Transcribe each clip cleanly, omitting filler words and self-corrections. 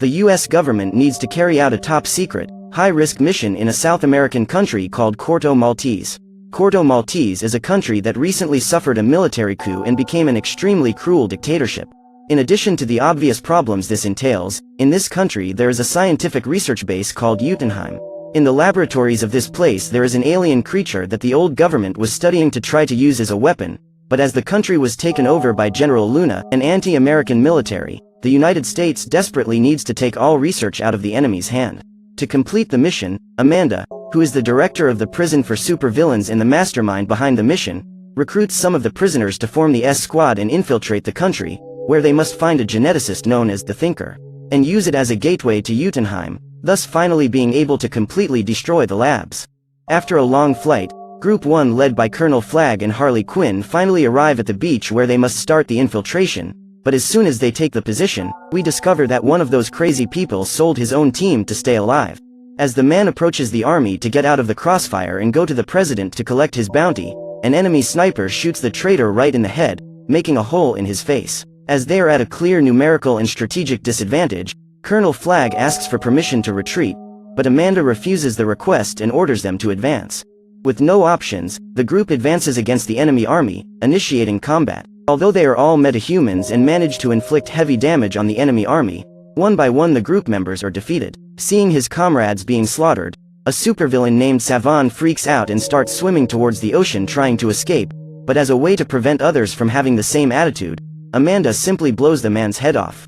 the US government needs to carry out a top-secret, high-risk mission in a South American country called Corto Maltese. Corto Maltese is a country that recently suffered a military coup and became an extremely cruel dictatorship. In addition to the obvious problems this entails, in this country there is a scientific research base called Jotunheim. In the laboratories of this place there is an alien creature that the old government was studying to try to use as a weapon, but as the country was taken over by General Luna, an anti-American military, the United States desperately needs to take all research out of the enemy's hand. To complete the mission, Amanda, who is the director of the prison for supervillains and the mastermind behind the mission, recruits some of the prisoners to form the S Squad and infiltrate the country, where they must find a geneticist known as the Thinker, and use it as a gateway to Jotunheim, thus finally being able to completely destroy the labs. After a long flight, Group 1 led by Colonel Flagg and Harley Quinn finally arrive at the beach where they must start the infiltration, but as soon as they take the position, we discover that one of those crazy people sold his own team to stay alive. As the man approaches the army to get out of the crossfire and go to the president to collect his bounty, an enemy sniper shoots the traitor right in the head, making a hole in his face. As they are at a clear numerical and strategic disadvantage, Colonel Flagg asks for permission to retreat, but Amanda refuses the request and orders them to advance. With no options, the group advances against the enemy army, initiating combat. Although they are all metahumans and manage to inflict heavy damage on the enemy army, one by one the group members are defeated. Seeing his comrades being slaughtered, a supervillain named Savon freaks out and starts swimming towards the ocean trying to escape, but as a way to prevent others from having the same attitude, Amanda simply blows the man's head off.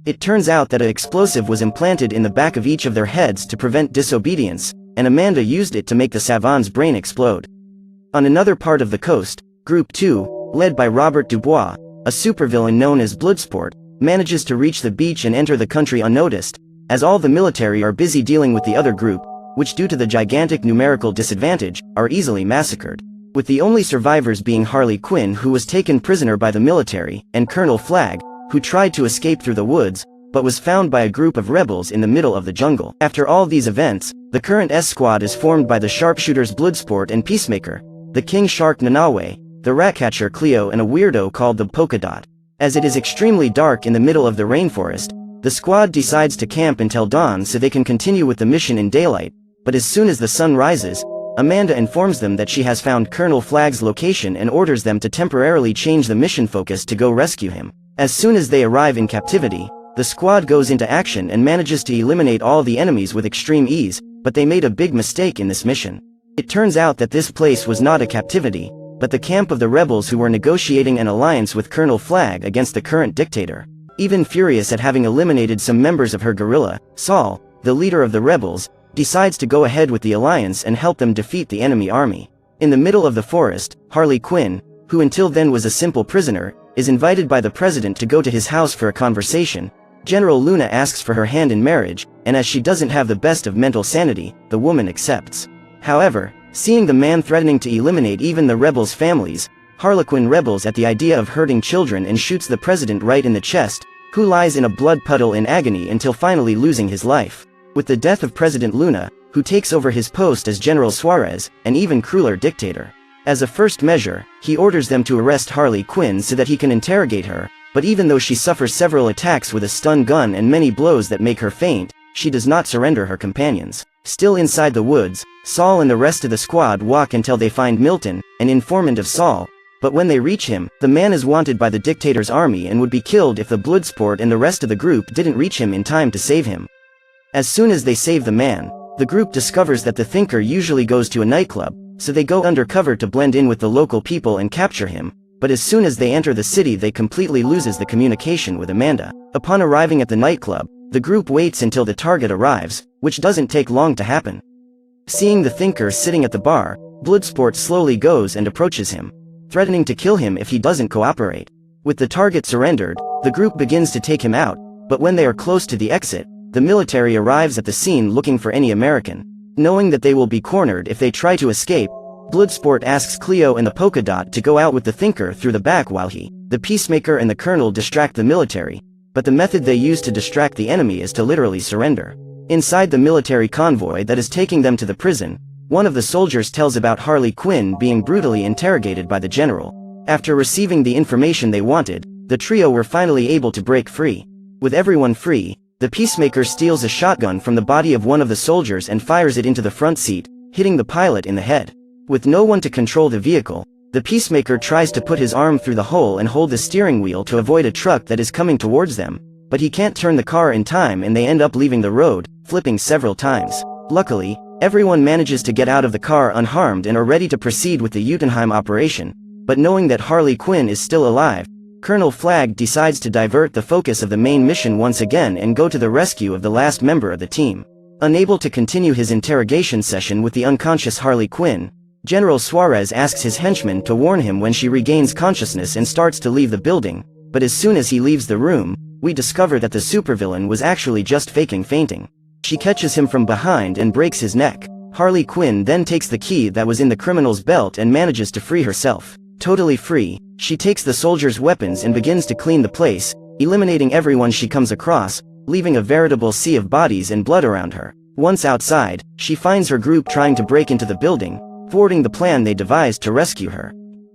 It turns out that an explosive was implanted in the back of each of their heads to prevent disobedience, and Amanda used it to make the Savon's brain explode. On another part of the coast, Group 2, led by Robert Dubois, a supervillain known as Bloodsport, manages to reach the beach and enter the country unnoticed, as all the military are busy dealing with the other group, which due to the gigantic numerical disadvantage, are easily massacred. With the only survivors being Harley Quinn, who was taken prisoner by the military, and Colonel Flagg, who tried to escape through the woods, but was found by a group of rebels in the middle of the jungle. After all these events, the current S Squad is formed by the sharpshooters Bloodsport and Peacemaker, the King Shark Nanawe, the Ratcatcher Cleo and a weirdo called the Polka Dot. As it is extremely dark in the middle of the rainforest, the squad decides to camp until dawn so they can continue with the mission in daylight, but as soon as the sun rises, Amanda informs them that she has found Colonel Flagg's location and orders them to temporarily change the mission focus to go rescue him. As soon as they arrive in captivity, the squad goes into action and manages to eliminate all the enemies with extreme ease, but they made a big mistake in this mission. It turns out that this place was not a captivity, but the camp of the rebels who were negotiating an alliance with Colonel Flagg against the current dictator. Even furious at having eliminated some members of her guerrilla, Saul, the leader of the rebels, decides to go ahead with the alliance and help them defeat the enemy army. In the middle of the forest, Harley Quinn, who until then was a simple prisoner, is invited by the president to go to his house for a conversation. General Luna asks for her hand in marriage, and as she doesn't have the best of mental sanity, the woman accepts. However, seeing the man threatening to eliminate even the rebels' families, Harlequin rebels at the idea of hurting children and shoots the president right in the chest, who lies in a blood puddle in agony until finally losing his life. With the death of President Luna, who takes over his post as General Suarez, an even crueler dictator. As a first measure, he orders them to arrest Harley Quinn so that he can interrogate her, but even though she suffers several attacks with a stun gun and many blows that make her faint, she does not surrender her companions. Still inside the woods, Saul and the rest of the squad walk until they find Milton, an informant of Saul, but when they reach him, the man is wanted by the dictator's army and would be killed if the Bloodsport and the rest of the group didn't reach him in time to save him. As soon as they save the man, the group discovers that the Thinker usually goes to a nightclub, so they go undercover to blend in with the local people and capture him, but as soon as they enter the city they completely loses the communication with Amanda. Upon arriving at the nightclub, the group waits until the target arrives, which doesn't take long to happen. Seeing the Thinker sitting at the bar, Bloodsport slowly goes and approaches him, threatening to kill him if he doesn't cooperate. With the target surrendered, the group begins to take him out, but when they are close to the exit, the military arrives at the scene looking for any American. Knowing that they will be cornered if they try to escape, Bloodsport asks Cleo and the Polka Dot to go out with the Thinker through the back while he, the Peacemaker and the Colonel distract the military, but the method they use to distract the enemy is to literally surrender. Inside the military convoy that is taking them to the prison, one of the soldiers tells about Harley Quinn being brutally interrogated by the general. After receiving the information they wanted, the trio were finally able to break free. With everyone free, the Peacemaker steals a shotgun from the body of one of the soldiers and fires it into the front seat, hitting the pilot in the head. With no one to control the vehicle, the Peacemaker tries to put his arm through the hole and hold the steering wheel to avoid a truck that is coming towards them, but he can't turn the car in time and they end up leaving the road, flipping several times. Luckily, everyone manages to get out of the car unharmed and are ready to proceed with the Jotunheim operation, but knowing that Harley Quinn is still alive, Colonel Flagg decides to divert the focus of the main mission once again and go to the rescue of the last member of the team. Unable to continue his interrogation session with the unconscious Harley Quinn, General Suarez asks his henchman to warn him when she regains consciousness and starts to leave the building, but as soon as he leaves the room, we discover that the supervillain was actually just faking fainting. She catches him from behind and breaks his neck. Harley Quinn then takes the key that was in the criminal's belt and manages to free herself. Totally free, she takes the soldiers' weapons and begins to clean the place, eliminating everyone she comes across, leaving a veritable sea of bodies and blood around her. Once outside, she finds her group trying to break into the building, thwarting the plan they devised to rescue her.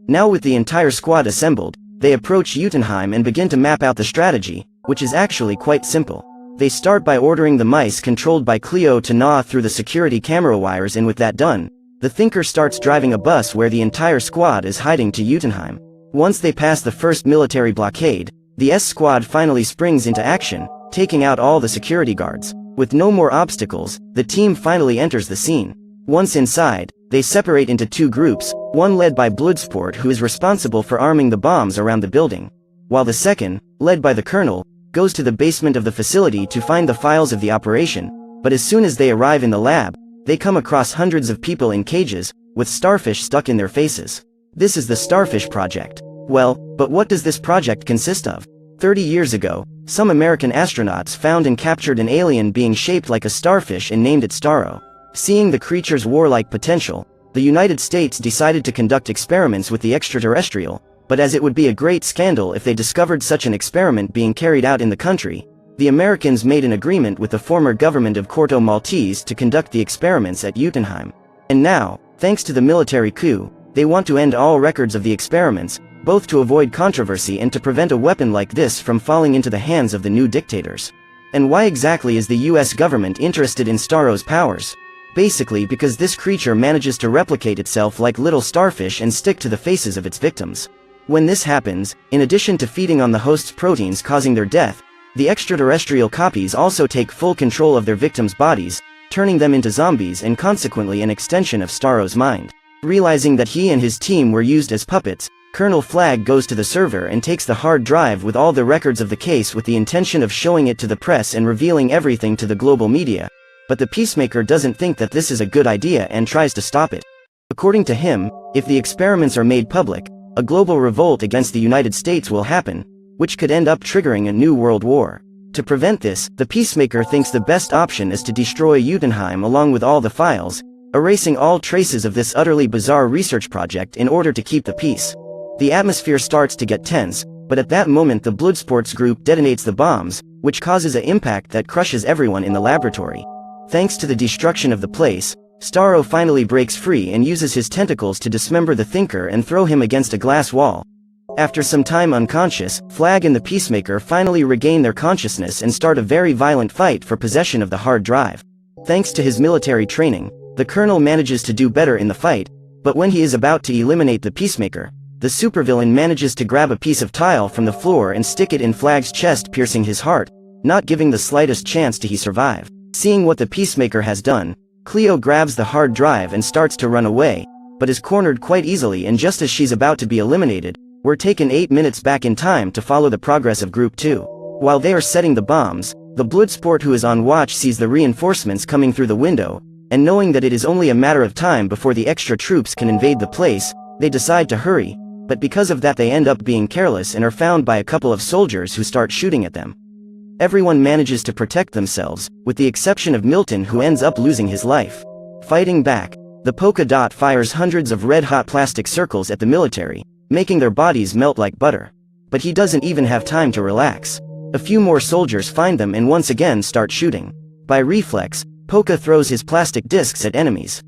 Now with the entire squad assembled, they approach Jotunheim and begin to map out the strategy, which is actually quite simple. They start by ordering the mice controlled by Cleo to gnaw through the security camera wires, and with that done, the Thinker starts driving a bus where the entire squad is hiding to Jotunheim. Once they pass the first military blockade, the S squad finally springs into action, taking out all the security guards. With no more obstacles, the team finally enters the scene. Once inside, they separate into two groups, one led by Bloodsport, who is responsible for arming the bombs around the building, while the second, led by the Colonel, goes to the basement of the facility to find the files of the operation, but as soon as they arrive in the lab, they come across hundreds of people in cages, with starfish stuck in their faces. This is the Starfish Project. Well, but what does this project consist of? 30 years ago, some American astronauts found and captured an alien being shaped like a starfish and named it Starro. Seeing the creature's warlike potential, the United States decided to conduct experiments with the extraterrestrial, but as it would be a great scandal if they discovered such an experiment being carried out in the country, the Americans made an agreement with the former government of Corto Maltese to conduct the experiments at Jotunheim. And now, thanks to the military coup, they want to end all records of the experiments, both to avoid controversy and to prevent a weapon like this from falling into the hands of the new dictators. And why exactly is the US government interested in Starro's powers? Basically because this creature manages to replicate itself like little starfish and stick to the faces of its victims. When this happens, in addition to feeding on the host's proteins causing their death, the extraterrestrial copies also take full control of their victims' bodies, turning them into zombies and consequently an extension of Starro's mind. Realizing that he and his team were used as puppets, Colonel Flagg goes to the server and takes the hard drive with all the records of the case with the intention of showing it to the press and revealing everything to the global media. But the Peacemaker doesn't think that this is a good idea and tries to stop it. According to him, if the experiments are made public, a global revolt against the United States will happen, which could end up triggering a new world war. To prevent this, the Peacemaker thinks the best option is to destroy Jotunheim along with all the files, erasing all traces of this utterly bizarre research project in order to keep the peace. The atmosphere starts to get tense, but at that moment the Bloodsports group detonates the bombs, which causes an impact that crushes everyone in the laboratory. Thanks to the destruction of the place, Starro finally breaks free and uses his tentacles to dismember the Thinker and throw him against a glass wall. After some time unconscious, Flagg and the Peacemaker finally regain their consciousness and start a very violent fight for possession of the hard drive. Thanks to his military training, the Colonel manages to do better in the fight, but when he is about to eliminate the Peacemaker, the supervillain manages to grab a piece of tile from the floor and stick it in Flagg's chest, piercing his heart, not giving the slightest chance to survive. Seeing what the Peacemaker has done, Cleo grabs the hard drive and starts to run away, but is cornered quite easily, and just as she's about to be eliminated, we're taken 8 minutes back in time to follow the progress of Group 2. While they are setting the bombs, the Bloodsport who is on watch sees the reinforcements coming through the window, and knowing that it is only a matter of time before the extra troops can invade the place, they decide to hurry, but because of that they end up being careless and are found by a couple of soldiers who start shooting at them. Everyone manages to protect themselves, with the exception of Milton, who ends up losing his life. Fighting back, the Polka Dot fires hundreds of red-hot plastic circles at the military, making their bodies melt like butter. But he doesn't even have time to relax. A few more soldiers find them and once again start shooting. By reflex, Polka throws his plastic discs at enemies.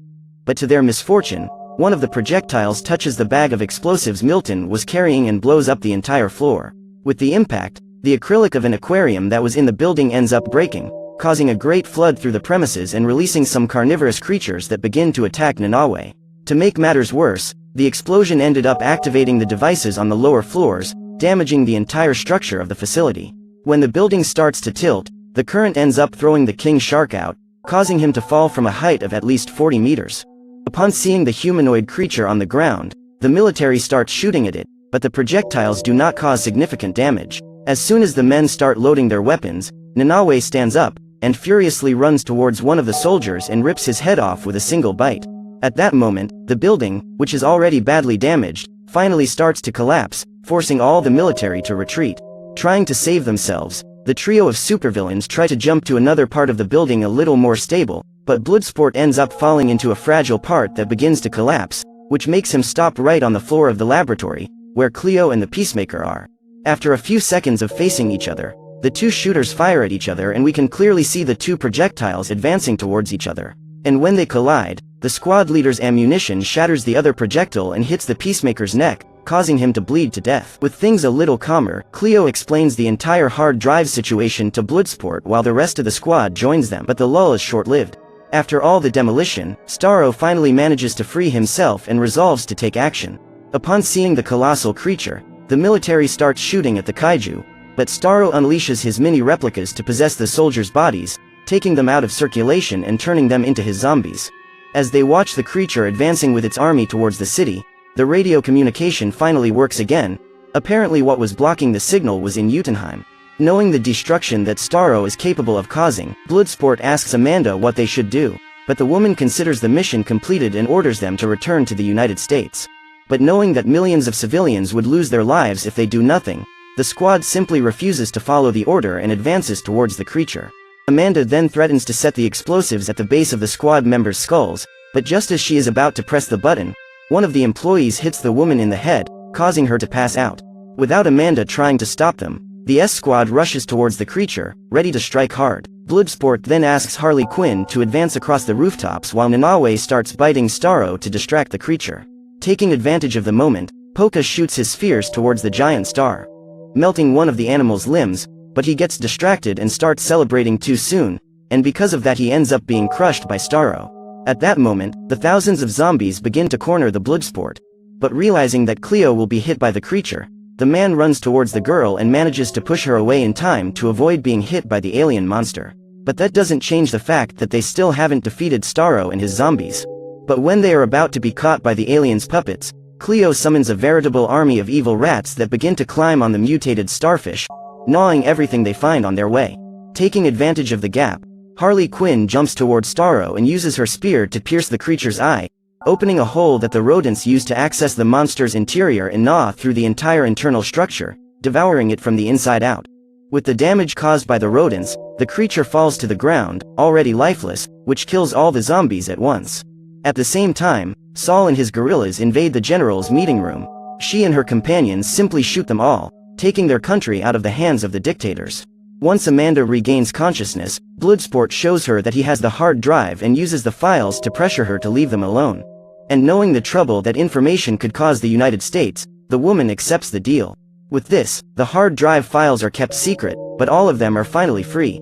But to their misfortune, one of the projectiles touches the bag of explosives Milton was carrying and blows up the entire floor. With the impact, The acrylic of an aquarium that was in the building ends up breaking, causing a great flood through the premises and releasing some carnivorous creatures that begin to attack Nanaue. To make matters worse, the explosion ended up activating the devices on the lower floors, damaging the entire structure of the facility. When the building starts to tilt, the current ends up throwing the king shark out, causing him to fall from a height of at least 40 meters. Upon seeing the humanoid creature on the ground, the military starts shooting at it, but the projectiles do not cause significant damage. As soon as the men start loading their weapons, Nanaue stands up, and furiously runs towards one of the soldiers and rips his head off with a single bite. At that moment, the building, which is already badly damaged, finally starts to collapse, forcing all the military to retreat. Trying to save themselves, the trio of supervillains try to jump to another part of the building a little more stable, but Bloodsport ends up falling into a fragile part that begins to collapse, which makes him stop right on the floor of the laboratory, where Cleo and the Peacemaker are. After a few seconds of facing each other, the two shooters fire at each other and we can clearly see the two projectiles advancing towards each other. And when they collide, the squad leader's ammunition shatters the other projectile and hits the Peacemaker's neck, causing him to bleed to death. With things a little calmer, Cleo explains the entire hard drive situation to Bloodsport while the rest of the squad joins them, but the lull is short-lived. After all the demolition, Starro finally manages to free himself and resolves to take action. Upon seeing the colossal creature, the military starts shooting at the kaiju, but Starro unleashes his mini replicas to possess the soldiers' bodies, taking them out of circulation and turning them into his zombies. As they watch the creature advancing with its army towards the city, the radio communication finally works again. Apparently what was blocking the signal was in Utenheim. Knowing the destruction that Starro is capable of causing, Bloodsport asks Amanda what they should do, but the woman considers the mission completed and orders them to return to the United States. But knowing that millions of civilians would lose their lives if they do nothing, the squad simply refuses to follow the order and advances towards the creature. Amanda then threatens to set the explosives at the base of the squad members' skulls, but just as she is about to press the button, one of the employees hits the woman in the head, causing her to pass out. Without Amanda trying to stop them, the S-Squad rushes towards the creature, ready to strike hard. Bloodsport then asks Harley Quinn to advance across the rooftops while Nanaue starts biting Starro to distract the creature. Taking advantage of the moment, Polka shoots his spheres towards the giant star, melting one of the animal's limbs, but he gets distracted and starts celebrating too soon, and because of that he ends up being crushed by Starro. At that moment, the thousands of zombies begin to corner the Bloodsport. But realizing that Cleo will be hit by the creature, the man runs towards the girl and manages to push her away in time to avoid being hit by the alien monster. But that doesn't change the fact that they still haven't defeated Starro and his zombies. But when they are about to be caught by the alien's puppets, Cleo summons a veritable army of evil rats that begin to climb on the mutated starfish, gnawing everything they find on their way. Taking advantage of the gap, Harley Quinn jumps towards Starro and uses her spear to pierce the creature's eye, opening a hole that the rodents use to access the monster's interior and gnaw through the entire internal structure, devouring it from the inside out. With the damage caused by the rodents, the creature falls to the ground, already lifeless, which kills all the zombies at once. At the same time, Saul and his guerrillas invade the general's meeting room. She and her companions simply shoot them all, taking their country out of the hands of the dictators. Once Amanda regains consciousness, Bloodsport shows her that he has the hard drive and uses the files to pressure her to leave them alone. And knowing the trouble that information could cause the United States, the woman accepts the deal. With this, the hard drive files are kept secret, but all of them are finally free.